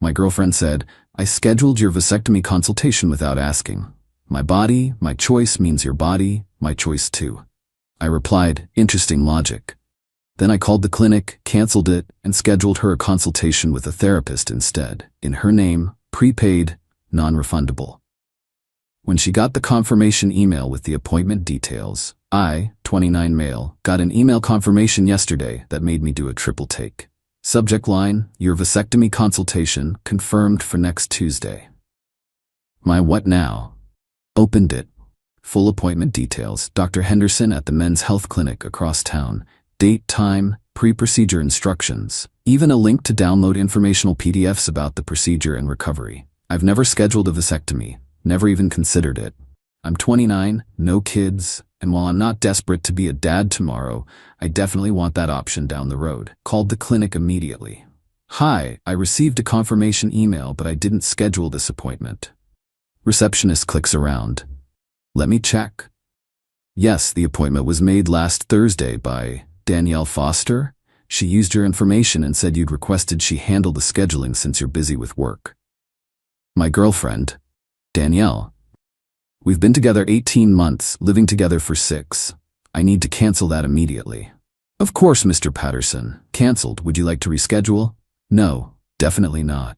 My girlfriend said, I scheduled your vasectomy consultation without asking. My body, my choice means your body, my choice too. I replied, interesting logic. Then I called the clinic, canceled it, and scheduled her a consultation with a therapist instead, in her name, prepaid, non-refundable. When she got the confirmation email with the appointment details, I, 29 male, got an email confirmation yesterday that made me do a triple take. Subject line, your vasectomy consultation confirmed for next Tuesday. My what now? Opened it. Full appointment details, Dr. Henderson at the Men's Health Clinic across town. Date, time, pre-procedure instructions, even a link to download informational PDFs about the procedure and recovery. I've never scheduled a vasectomy, never even considered it. I'm 29, no kids, and while I'm not desperate to be a dad tomorrow, I definitely want that option down the road. Called the clinic immediately. Hi, I received a confirmation email, but I didn't schedule this appointment. Receptionist clicks around. Let me check. Yes, the appointment was made last Thursday by Danielle Foster. She used your information and said you'd requested she handle the scheduling since you're busy with work. My girlfriend, Danielle. We've been together 18 months, living together for 6. I need to cancel that immediately. Of course, Mr. Patterson. Canceled. Would you like to reschedule? No, definitely not.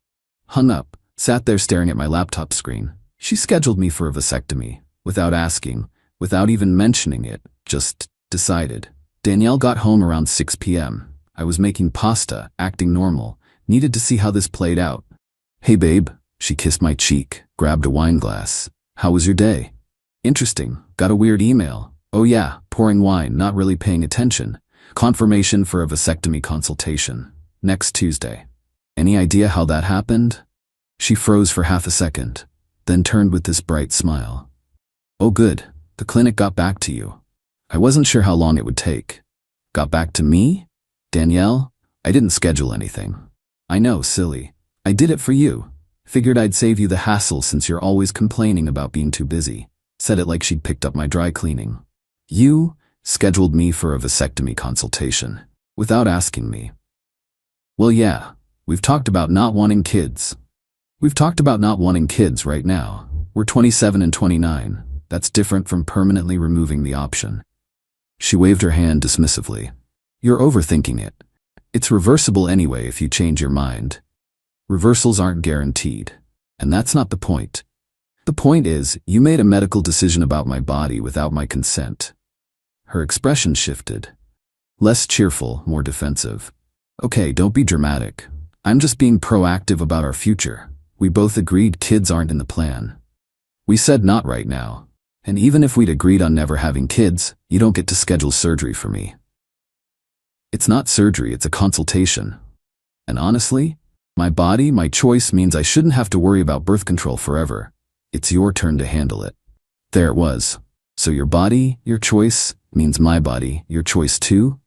Hung up, sat there staring at my laptop screen. She scheduled me for a vasectomy, without asking, without even mentioning it, just decided. Danielle got home around 6 p.m. I was making pasta, acting normal, needed to see how this played out. Hey babe, she kissed my cheek, grabbed a wine glass. How was your day? Interesting, got a weird email. Oh yeah, pouring wine, not really paying attention. Confirmation for a vasectomy consultation. Next Tuesday. Any idea how that happened? She froze for half a second, then turned with this bright smile. Oh good, the clinic got back to you. I wasn't sure how long it would take. Got back to me? Danielle? I didn't schedule anything. I know, silly. I did it for you. Figured I'd save you the hassle since you're always complaining about being too busy. Said it like she'd picked up my dry cleaning. You scheduled me for a vasectomy consultation, without asking me. Well yeah, we've talked about not wanting kids. We've talked about not wanting kids right now. We're 27 and 29. That's different from permanently removing the option. She waved her hand dismissively. You're overthinking it. It's reversible anyway if you change your mind. Reversals aren't guaranteed. And that's not the point. The point is, you made a medical decision about my body without my consent. Her expression shifted. Less cheerful, more defensive. Okay, don't be dramatic. I'm just being proactive about our future. We both agreed kids aren't in the plan. We said not right now. And even if we'd agreed on never having kids, you don't get to schedule surgery for me. It's not surgery, it's a consultation. And honestly, my body, my choice means I shouldn't have to worry about birth control forever. It's your turn to handle it. There it was. So your body, your choice, means my body, your choice too?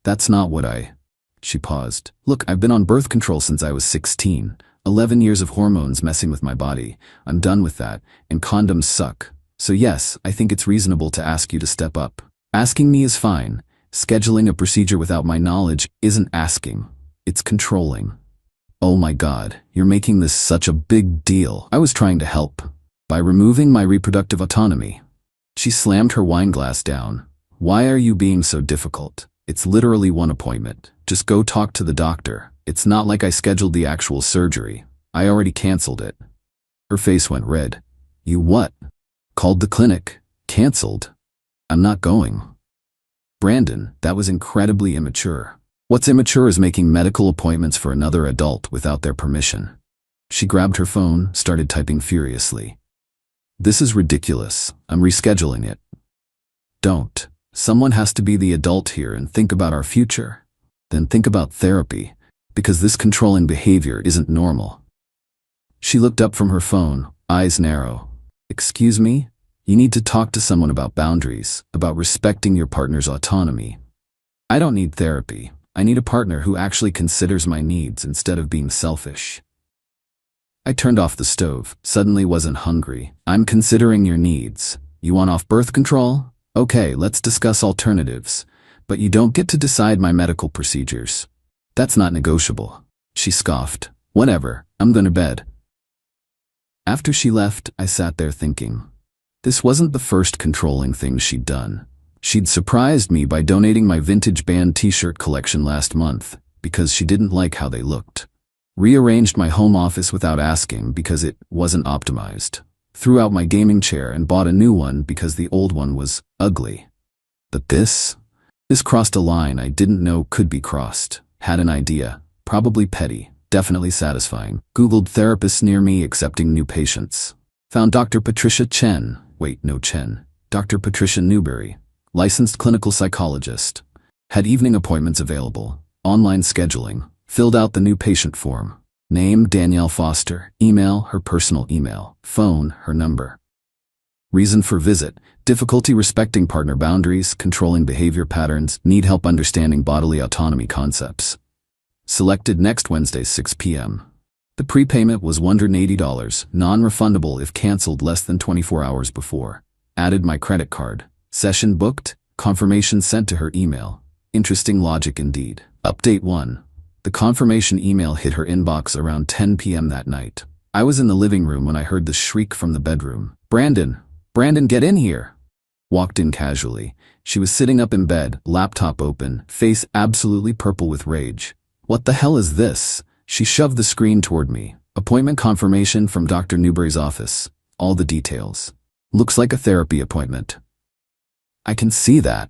That's not what She paused. Look, I've been on birth control since I was 16. 11 years of hormones messing with my body. I'm done with that, and condoms suck. So yes, I think it's reasonable to ask you to step up. Asking me is fine. Scheduling a procedure without my knowledge isn't asking. It's controlling. Oh my God, you're making this such a big deal. I was trying to help. By removing my reproductive autonomy. She slammed her wine glass down. Why are you being so difficult? It's literally one appointment. Just go talk to the doctor. It's not like I scheduled the actual surgery. I already canceled it. Her face went red. You what? Called the clinic. Canceled. I'm not going. Brandon, that was incredibly immature. What's immature is making medical appointments for another adult without their permission. She grabbed her phone, started typing furiously. This is ridiculous. I'm rescheduling it. Don't. Someone has to be the adult here and think about our future. Then think about therapy, because this controlling behavior isn't normal. She looked up from her phone, eyes narrow. Excuse me? You need to talk to someone about boundaries, about respecting your partner's autonomy. I don't need therapy. I need a partner who actually considers my needs instead of being selfish. I turned off the stove, suddenly wasn't hungry. I'm considering your needs. You want off birth control? Okay, let's discuss alternatives. But you don't get to decide my medical procedures. That's not negotiable. She scoffed. Whatever, I'm going to bed. After she left, I sat there thinking. This wasn't the first controlling thing she'd done. She'd surprised me by donating my vintage band t-shirt collection last month because she didn't like how they looked. Rearranged my home office without asking because it wasn't optimized. Threw out my gaming chair and bought a new one because the old one was ugly. But this crossed a line I didn't know could be crossed. Had an idea, probably petty, definitely satisfying. Googled therapists near me accepting new patients. Found Dr. Patricia Chen. Wait, no Chen. Dr. Patricia Newberry, licensed clinical psychologist. Had evening appointments available. Online scheduling. Filled out the new patient form. Name, Danielle Foster. Email, her personal email. Phone, her number. Reason for visit: difficulty respecting partner boundaries, controlling behavior patterns, need help understanding bodily autonomy concepts. Selected next Wednesday, 6 p.m. The prepayment was $180, non-refundable if canceled less than 24 hours before. Added my credit card. Session booked, confirmation sent to her email. Interesting logic indeed. Update 1. The confirmation email hit her inbox around 10 p.m. that night. I was in the living room when I heard the shriek from the bedroom. Brandon, get in here. Walked in casually. She was sitting up in bed, laptop open, face absolutely purple with rage. What the hell is this? She shoved the screen toward me. Appointment confirmation from Dr. Newberry's office. All the details. Looks like a therapy appointment. I can see that.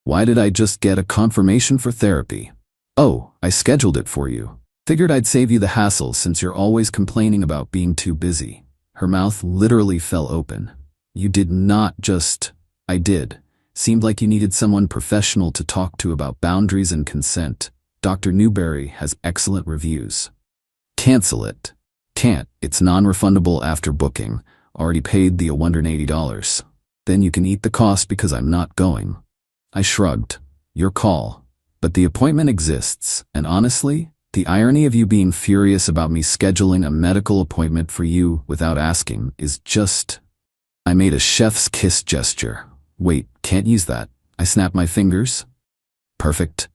Why did I just get a confirmation for therapy? Oh, I scheduled it for you. Figured I'd save you the hassle since you're always complaining about being too busy. Her mouth literally fell open. You did not just... I did. Seemed like you needed someone professional to talk to about boundaries and consent. Dr. Newberry has excellent reviews. Cancel it. Can't. It's non-refundable after booking. Already paid the $180. Then you can eat the cost because I'm not going. I shrugged. Your call. But the appointment exists, and honestly, the irony of you being furious about me scheduling a medical appointment for you without asking is just... I made a chef's kiss gesture. Wait, can't use that. I snapped my fingers. Perfect.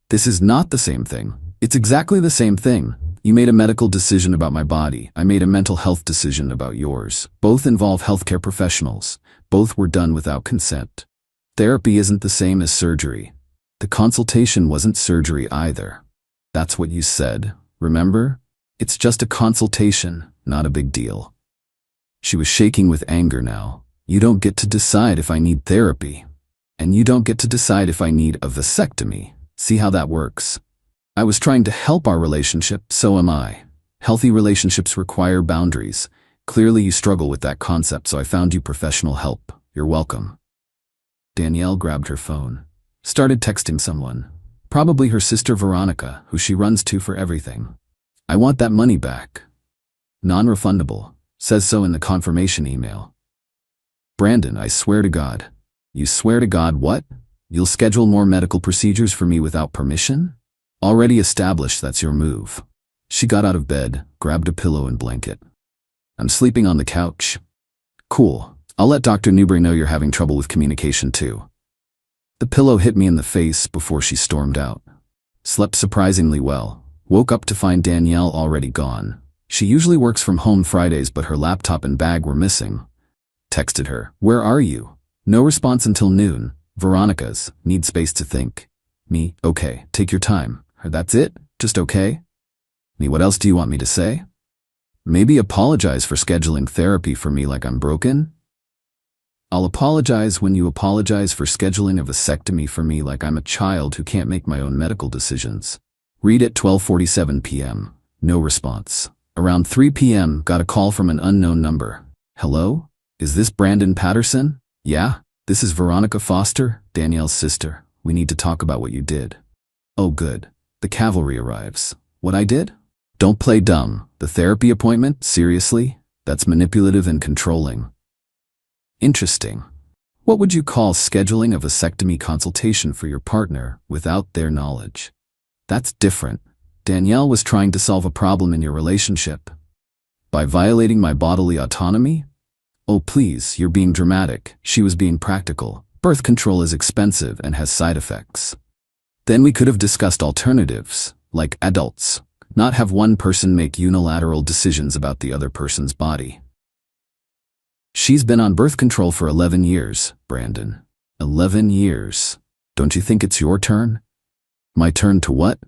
This is not the same thing. It's exactly the same thing. You made a medical decision about my body. I made a mental health decision about yours. Both involve healthcare professionals. Both were done without consent. Therapy isn't the same as surgery. The consultation wasn't surgery either. That's what you said, remember? It's just a consultation, not a big deal. She was shaking with anger now. You don't get to decide if I need therapy. And you don't get to decide if I need a vasectomy. See how that works? I was trying to help our relationship, so am I. Healthy relationships require boundaries. Clearly you struggle with that concept, so I found you professional help. You're welcome. Danielle grabbed her phone. Started texting someone. Probably her sister Veronica, who she runs to for everything. I want that money back. Non-refundable. Says so in the confirmation email. Brandon, I swear to God. You swear to God what? You'll schedule more medical procedures for me without permission? Already established that's your move. She got out of bed, grabbed a pillow and blanket. I'm sleeping on the couch. Cool. I'll let Dr. Newberry know you're having trouble with communication too. The pillow hit me in the face before she stormed out. Slept surprisingly well. Woke up to find Danielle already gone. She usually works from home Fridays, but her laptop and bag were missing. Texted her, "Where are you?" No response until noon. Veronica's, "Need space to think." Me, "Okay, take your time." Her, "That's it? Just okay?" Me, "What else do you want me to say?" Maybe apologize for scheduling therapy for me like I'm broken? I'll apologize when you apologize for scheduling a vasectomy for me like I'm a child who can't make my own medical decisions. Read at 12:47 p.m. No response. Around 3 p.m. got a call from an unknown number. Hello? Is this Brandon Patterson? Yeah, this is Veronica Foster, Danielle's sister. We need to talk about what you did. Oh good. The cavalry arrives. What I did? Don't play dumb. The therapy appointment? Seriously? That's manipulative and controlling. Interesting. What would you call scheduling a vasectomy consultation for your partner without their knowledge? That's different. Danielle was trying to solve a problem in your relationship. By violating my bodily autonomy? Oh please, you're being dramatic. She was being practical. Birth control is expensive and has side effects. Then we could have discussed alternatives, like adults. not have one person make unilateral decisions about the other person's body. She's been on birth control for 11 years, Brandon. 11 years. Don't you think it's your turn? My turn to what?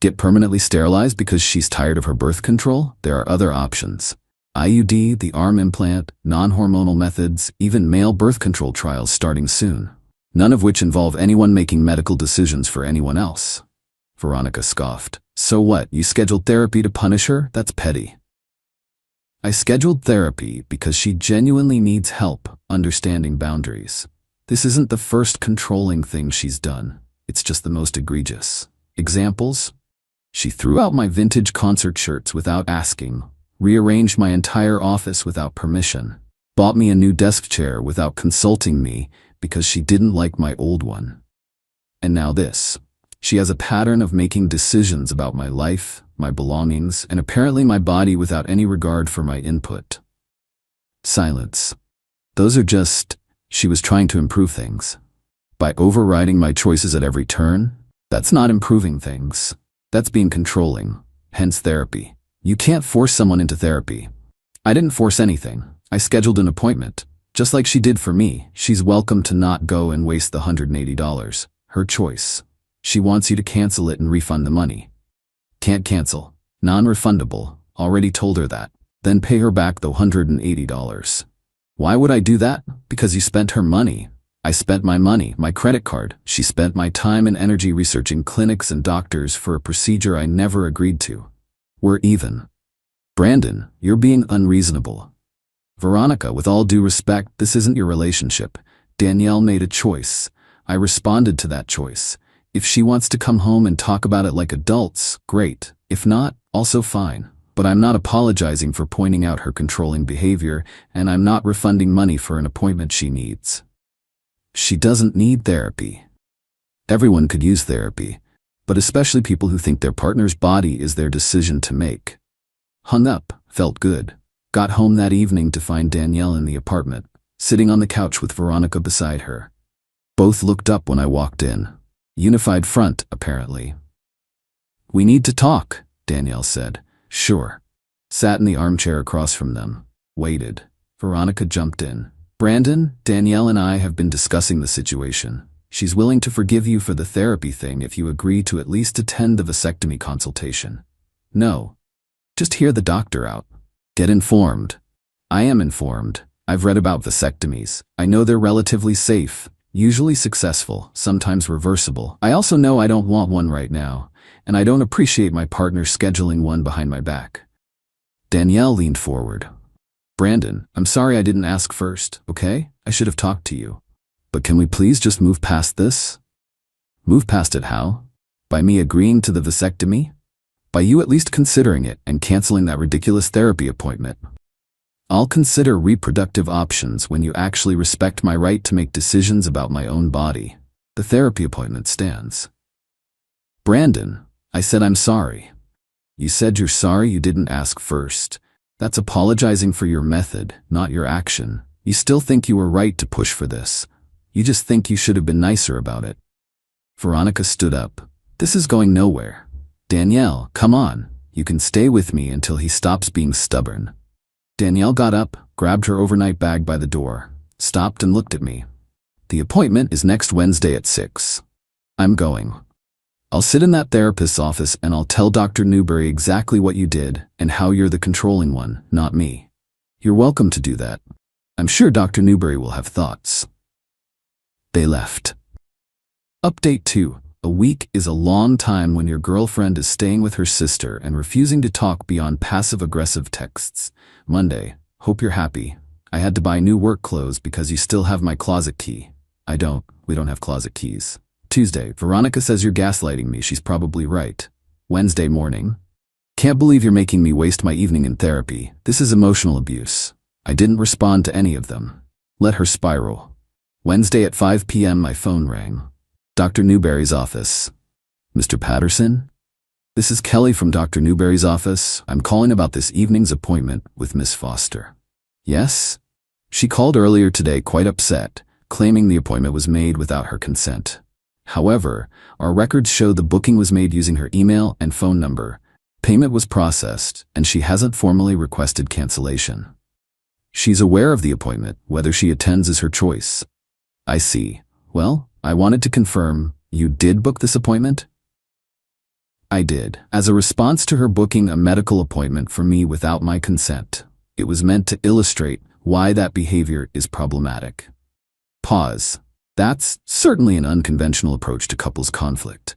Get permanently sterilized because she's tired of her birth control? There are other options. IUD, the arm implant, non-hormonal methods, even male birth control trials starting soon. None of which involve anyone making medical decisions for anyone else. Veronica scoffed. So what, you scheduled therapy to punish her? That's petty. I scheduled therapy because she genuinely needs help understanding boundaries. This isn't the first controlling thing she's done. It's just the most egregious. Examples? She threw out my vintage concert shirts without asking, rearranged my entire office without permission, bought me a new desk chair without consulting me because she didn't like my old one. And now this. She has a pattern of making decisions about my life, my belongings, and apparently my body without any regard for my input. Silence. Those are just, she was trying to improve things. By overriding my choices at every turn, that's not improving things. That's being controlling, hence therapy. You can't force someone into therapy. I didn't force anything. I scheduled an appointment. Just like she did for me, she's welcome to not go and waste the $180. Her choice. She wants you to cancel it and refund the money. Can't cancel. Non-refundable. Already told her that. Then pay her back the $180. Why would I do that? Because you spent her money. I spent my money, my credit card. She spent my time and energy researching clinics and doctors for a procedure I never agreed to. We're even. Brandon, you're being unreasonable. Veronica, with all due respect, this isn't your relationship. Danielle made a choice. I responded to that choice. If she wants to come home and talk about it like adults, great. If not, also fine. But I'm not apologizing for pointing out her controlling behavior, and I'm not refunding money for an appointment she needs. She doesn't need therapy. Everyone could use therapy, but especially people who think their partner's body is their decision to make. Hung up, felt good. Got home that evening to find Danielle in the apartment, sitting on the couch with Veronica beside her. Both looked up when I walked in. Unified front, apparently. We need to talk, Danielle said. Sure. Sat in the armchair across from them. Waited. Veronica jumped in. Brandon, Danielle and I have been discussing the situation. She's willing to forgive you for the therapy thing if you agree to at least attend the vasectomy consultation. No. Just hear the doctor out. Get informed. I am informed. I've read about vasectomies. I know they're relatively safe. Usually successful, sometimes reversible. I also know I don't want one right now, and I don't appreciate my partner scheduling one behind my back. Danielle leaned forward. Brandon, I'm sorry I didn't ask first, okay? I should have talked to you. But can we please just move past this? Move past it how? By me agreeing to the vasectomy? By you at least considering it and canceling that ridiculous therapy appointment. I'll consider reproductive options when you actually respect my right to make decisions about my own body. The therapy appointment stands. Brandon, I said I'm sorry. You said you're sorry you didn't ask first. That's apologizing for your method, not your action. You still think you were right to push for this. You just think you should have been nicer about it. Veronica stood up. This is going nowhere. Danielle, come on. You can stay with me until he stops being stubborn. Danielle got up, grabbed her overnight bag by the door, stopped and looked at me. The appointment is next Wednesday at 6. I'm going. I'll sit in that therapist's office and I'll tell Dr. Newberry exactly what you did and how you're the controlling one, not me. You're welcome to do that. I'm sure Dr. Newberry will have thoughts. They left. Update 2. A week is a long time when your girlfriend is staying with her sister and refusing to talk beyond passive-aggressive texts. Monday. Hope you're happy. I had to buy new work clothes because you still have my closet key. I don't. We don't have closet keys. Tuesday. Veronica says you're gaslighting me. She's probably right. Wednesday morning. Can't believe you're making me waste my evening in therapy. This is emotional abuse. I didn't respond to any of them. Let her spiral. Wednesday at 5 p.m. my phone rang. Dr. Newberry's office. Mr. Patterson? This is Kelly from Dr. Newberry's office. I'm calling about this evening's appointment with Miss Foster. Yes? She called earlier today quite upset, claiming the appointment was made without her consent. However, our records show the booking was made using her email and phone number. Payment was processed, and she hasn't formally requested cancellation. She's aware of the appointment. Whether she attends is her choice. I see. Well, I wanted to confirm, you did book this appointment? I did, as a response to her booking a medical appointment for me without my consent. It was meant to illustrate why that behavior is problematic. Pause. That's certainly an unconventional approach to couples conflict.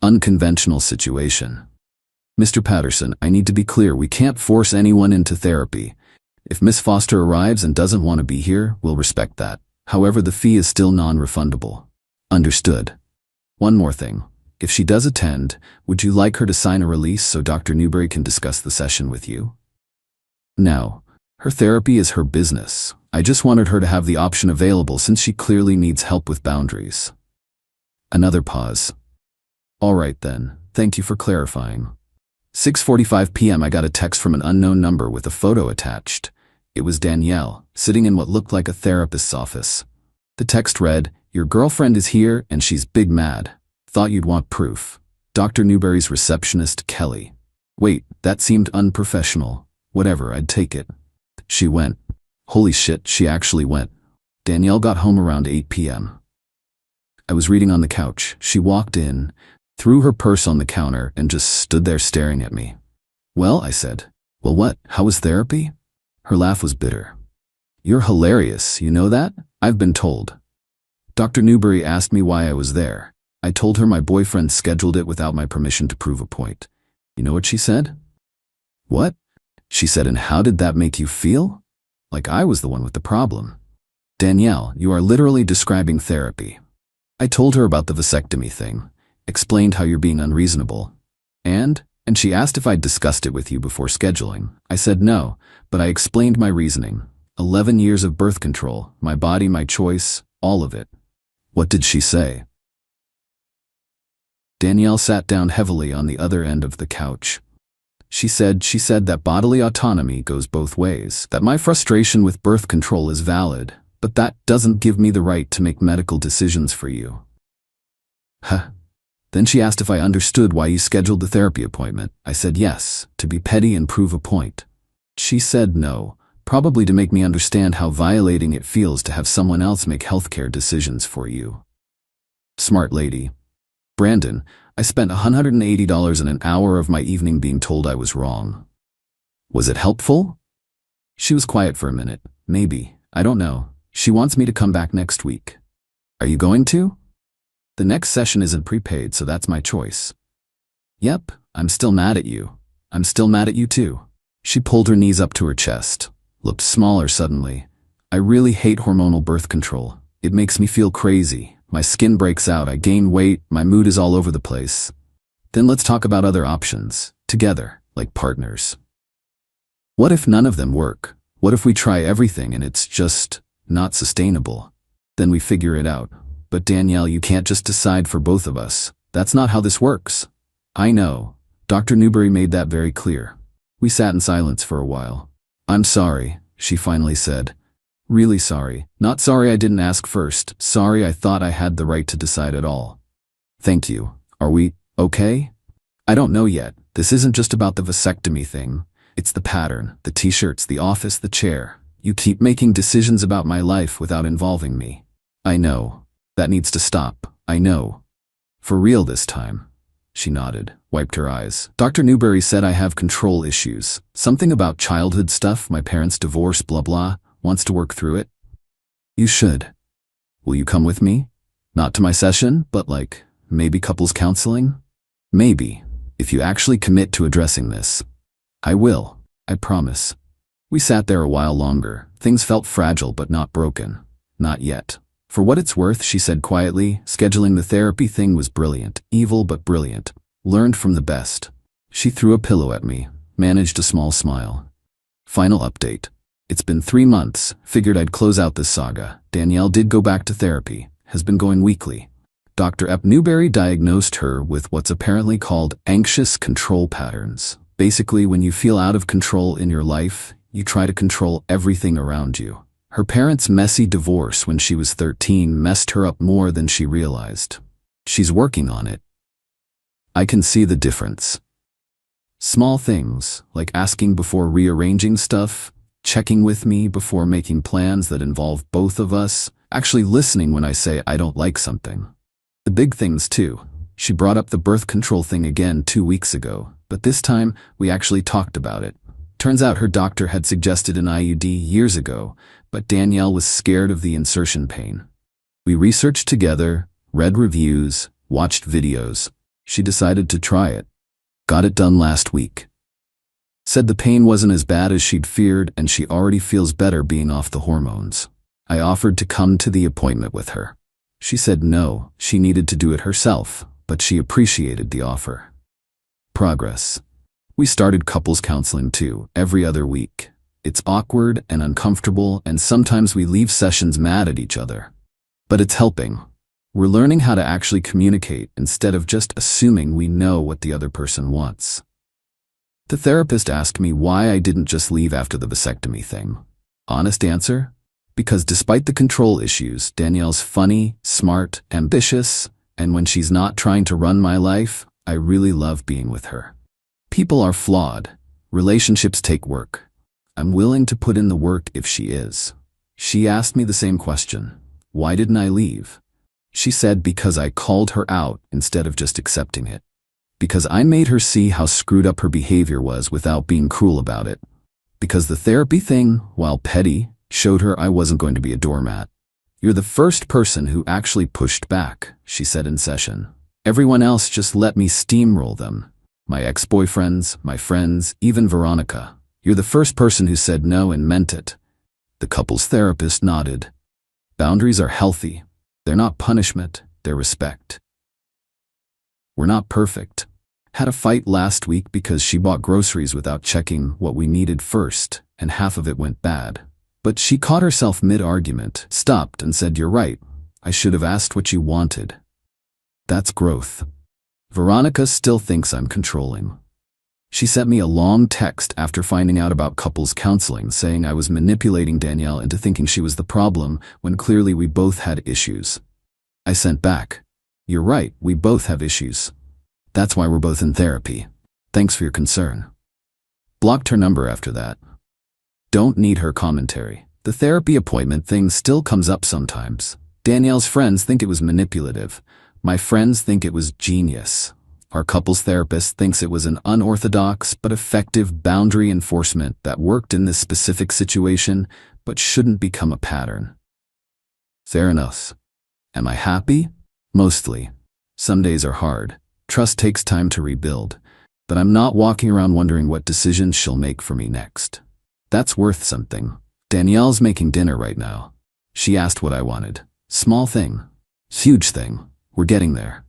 Unconventional situation. Mr. Patterson, I need to be clear, we can't force anyone into therapy. If Miss Foster arrives and doesn't want to be here, we'll respect that. However, the fee is still non-refundable. Understood. One more thing. If she does attend, would you like her to sign a release so Dr. Newberry can discuss the session with you? No. Her therapy is her business. I just wanted her to have the option available since she clearly needs help with boundaries. Another pause. All right then, thank you for clarifying. 6:45 p.m. I got a text from an unknown number with a photo attached. It was Danielle, sitting in what looked like a therapist's office. The text read, "Your girlfriend is here and she's big mad. Thought you'd want proof. Dr. Newberry's receptionist, Kelly." Wait, that seemed unprofessional. Whatever, I'd take it. She went. Holy shit, she actually went. Danielle got home around 8 p.m. I was reading on the couch. She walked in, threw her purse on the counter, and just stood there staring at me. Well, I said. Well, what? How was therapy? Her laugh was bitter. You're hilarious, you know that? I've been told. Dr. Newberry asked me why I was there. I told her my boyfriend scheduled it without my permission to prove a point. You know what she said? What? She said, and how did that make you feel? Like I was the one with the problem. Danielle, you are literally describing therapy. I told her about the vasectomy thing, explained how you're being unreasonable. And she asked if I'd discussed it with you before scheduling. I said no, but I explained my reasoning. 11 years of birth control, my body, my choice, all of it. What did she say? Danielle sat down heavily on the other end of the couch. She said that bodily autonomy goes both ways, that my frustration with birth control is valid, but that doesn't give me the right to make medical decisions for you. Huh. Then she asked if I understood why you scheduled the therapy appointment. I said yes, to be petty and prove a point. She said no, probably to make me understand how violating it feels to have someone else make healthcare decisions for you. Smart lady. Brandon, I spent $180 in an hour of my evening being told I was wrong. Was it helpful? She was quiet for a minute. Maybe. I don't know. She wants me to come back next week. Are you going to? The next session isn't prepaid, so that's my choice. Yep, I'm still mad at you. I'm still mad at you too. She pulled her knees up to her chest, looked smaller suddenly. I really hate hormonal birth control. It makes me feel crazy. My skin breaks out, I gain weight, my mood is all over the place. Then let's talk about other options, together, like partners. What if none of them work? What if we try everything and it's just not sustainable? Then we figure it out. But Danielle, you can't just decide for both of us. That's not how this works. I know. Dr. Newberry made that very clear. We sat in silence for a while. I'm sorry, she finally said. Really sorry. Not sorry I didn't ask first. Sorry I thought I had the right to decide at all. Thank you. Are we okay? I don't know yet. This isn't just about the vasectomy thing. It's the pattern, the t-shirts, the office, the chair. You keep making decisions about my life without involving me. I know. That needs to stop. I know. For real this time. She nodded, wiped her eyes. Dr. Newberry said I have control issues. Something about childhood stuff, my parents' divorce, blah blah. Wants to work through it? You should. Will you come with me? Not to my session, but like, maybe couples counseling? Maybe, if you actually commit to addressing this. I will, I promise. We sat there a while longer. Things felt fragile but not broken. Not yet. For what it's worth, she said quietly, scheduling the therapy thing was brilliant. Evil but brilliant. Learned from the best. She threw a pillow at me, managed a small smile. Final update. It's been 3 months, figured I'd close out this saga. Danielle did go back to therapy, has been going weekly. Dr. Newberry diagnosed her with what's apparently called anxious control patterns. Basically, when you feel out of control in your life, you try to control everything around you. Her parents' messy divorce when she was 13 messed her up more than she realized. She's working on it. I can see the difference. Small things, like asking before rearranging stuff, checking with me before making plans that involve both of us, actually listening when I say I don't like something. The big things too. She brought up the birth control thing again 2 weeks ago, but this time we actually talked about it. Turns out her doctor had suggested an IUD years ago, but Danielle was scared of the insertion pain. We researched together, read reviews, watched videos. She decided to try it. Got it done last week. Said the pain wasn't as bad as she'd feared and she already feels better being off the hormones. I offered to come to the appointment with her. She said no, she needed to do it herself, but she appreciated the offer. Progress. We started couples counseling too, every other week. It's awkward and uncomfortable and sometimes we leave sessions mad at each other. But it's helping. We're learning how to actually communicate instead of just assuming we know what the other person wants. The therapist asked me why I didn't just leave after the vasectomy thing. Honest answer? Because despite the control issues, Danielle's funny, smart, ambitious, and when she's not trying to run my life, I really love being with her. People are flawed. Relationships take work. I'm willing to put in the work if she is. She asked me the same question. Why didn't I leave? She said because I called her out instead of just accepting it. Because I made her see how screwed up her behavior was without being cruel about it. Because the therapy thing, while petty, showed her I wasn't going to be a doormat. You're the first person who actually pushed back, she said in session. Everyone else just let me steamroll them. My ex-boyfriends, my friends, even Veronica. You're the first person who said no and meant it. The couples therapist nodded. Boundaries are healthy. They're not punishment, they're respect. We're not perfect. Had a fight last week because she bought groceries without checking what we needed first, and half of it went bad. But she caught herself mid-argument, stopped and said, "You're right. I should have asked what you wanted." That's growth. Veronica still thinks I'm controlling. She sent me a long text after finding out about couples counseling saying I was manipulating Danielle into thinking she was the problem when clearly we both had issues. I sent back, "You're right, we both have issues. That's why we're both in therapy. Thanks for your concern." Blocked her number after that. Don't need her commentary. The therapy appointment thing still comes up sometimes. Danielle's friends think it was manipulative. My friends think it was genius. Our couples therapist thinks it was an unorthodox but effective boundary enforcement that worked in this specific situation but shouldn't become a pattern. Fair enough. Am I happy? Mostly. Some days are hard. Trust takes time to rebuild. But I'm not walking around wondering what decisions she'll make for me next. That's worth something. Danielle's making dinner right now. She asked what I wanted. Small thing. Huge thing. We're getting there.